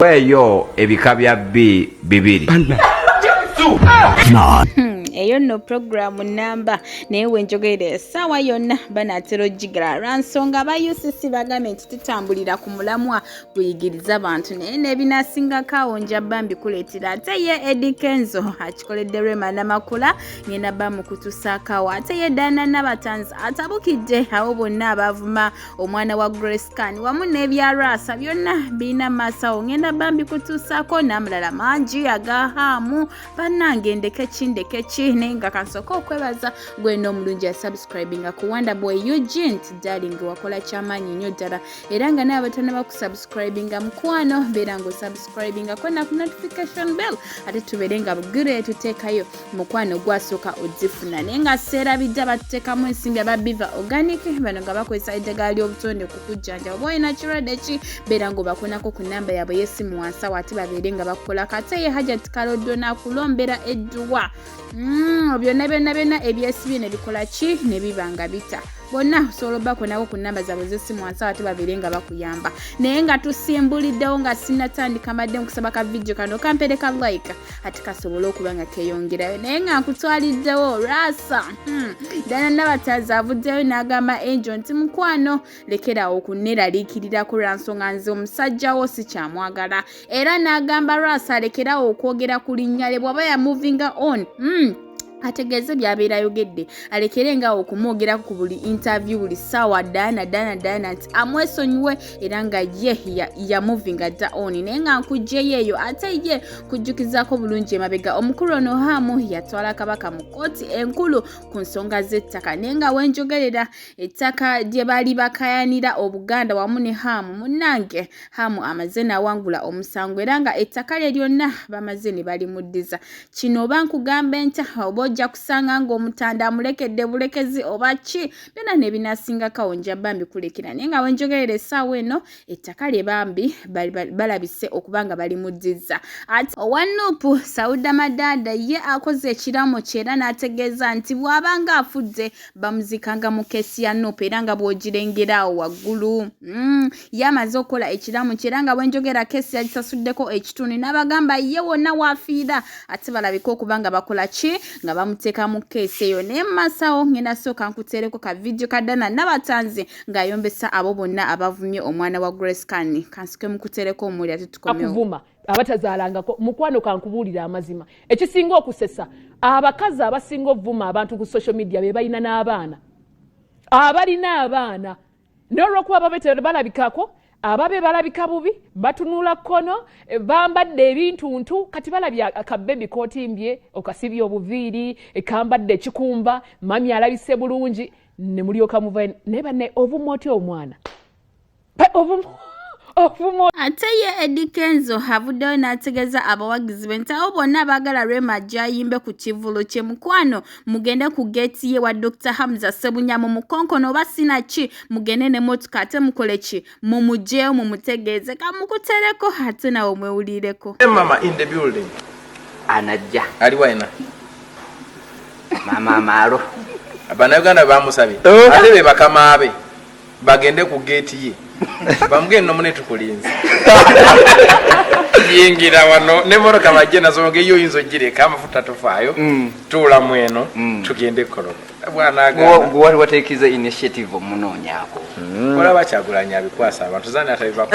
Weyo ebika bya bibiri. Eyo no program namba naye wenjogere sawa yonna banatero jigala ransonga bayusisi bagame tutambulira ku mulamwa kuyigiriza abantu naye nebinasinga kawonja bambi kuletira ate ye Eddy Kenzo akikoledde Rema Namakula ngenda bamu kutusakawa ate ye Nabatanzi atabukidde abo bonna abavuma omwana wa Grace Khan wamu n'ebya Lwasa byonna bina masawo ngenda bambi kutusako namulala manji agahamu banange ndeke nenga kansoko okwebaza gwe no mulungi ya subscribinga ku Wonder Boy Eugene darling wakola chamanyi nnyo ddala era nga n'abatana bakusubscribinga mukwano beera ngo subscribinga kona ku notification bell ate tuberenga bugire tuteekayo mukwano gwasooka ozifuna nenga seera bijja batteekamu ensimbi ababiva organic bano nga bakozesa eddagala obutonde kukujjanja oba olina kirwadde ki beera ngo bakonako ku namba yaabwe y'essimu wansi awo ate babeere nga bakola kate ye Hajat Kaloddo nakulombera edduwa byonna ebyesibye ne bikola ki ne bibanga bita bonna osobola bako nabo ku namba zaabwe z'essimu wansi ate babeere nga bakuyamba naye nga tusimbuliddewo nga sinnatandika madde nkusaba ka video kano kampereka like ate kasobole okuba nga keeyongerayo naye nga nkutwaliddewo Lwasa Nabatanzi avuddeyo n'agamba Angel nti mukwano lekerawo okuneeraliikirira ku lwansonga nze omusajja wo sikyamwagala era n'agamba Lwasa alekerawo okwogera ku linnya lye bw'aba ya moving on ategeze byabeera ayogedde alekerenga okumwogera ku buli interview buli sawa dana nti amwesonyiwe era nga ye ya moving on naye nga nkujjeyo eyo ate ye kujjukizako bulungi emabega omukulu ono hamu yatwala kabaka mu kooti enkulu ku nsonga z'ettaka naye nga wenjogerera ettaka lye baali bakayanira Obuganda wamu ne hamu munnange hamu amaze n'awangula omusango era nga ettaka lye lyonna bamaze ne balimuddiza kino oba nkugambe ntya ojja kusanga ng'omutanda amulekedde bulekezi oba ki byonna ne binasinga kawonja bambi kulekera naye nga wenjogerera essaawa eno ettaka lye bambi balabise okuba nga balimuddiza ati owa Nuupu Sauda Madada ye akoze ekiramo kye era n'ategeeza nti bw'abanga afudde bamuzikanga mu keesi ya Nuupu era nga bw'ogirengera awo waggulu ye amaze okukola ekiramo kye era nga wenjogera keesi yagisasuddeko ekitundu n'abagamba ye wonna waafiira ate balabika okuba nga bakola ki nga bamuteeka mu keesi eyo naye masawo ngenda sooka nkuteereko ka video ka Nabatanzi ng'ayombesa abo bonna abavumye omwana wa Grace Khan kansike mukuteereko omuli ate tukomyewo akuvuma abatazaalangako mukwano kankubuulira amazima ekisinga okusesa abakazi abasinga ovuma abantu ku social media be balina n'abaana abalina abaana n'olwokuba babe balabikako ababe balabika bubi batunula kkono bambadde ebintuntu kati balabya akabebi kootimbye okasibye obuviiri ekambadde ekikumba mami alabise bulungi ne mulyoka muva naye banne ovuma otya omwana ate ye Eddy Kenzo avuddeyo n'ategeeza abawagizi be nti abo bonna baagala Rema ajja ayimbe ku kivulu kye mukwano mugende ku geeti ye wa Dr. Hamza Sebunya mu mukonkono oba sinaki mugende ne motoka ate mukole ki mumugjeyo mumutegeeze kamukutereko ate nawe mwewulireko mama in the building Anajja. aliwaina Mama Maro. Abannayuganda bamusabye ate be bakama abe bagende ku geeti ye bamugende nomune tukulinze yingira wano ne moroka bajje nazo ngeyo yinzo gireka amafuta tofaayo tula mweno tugende kolo bwana Gwe watekiza initiative omunoonyako. Kola bakyagulanya abikwasa abantu zani atabiva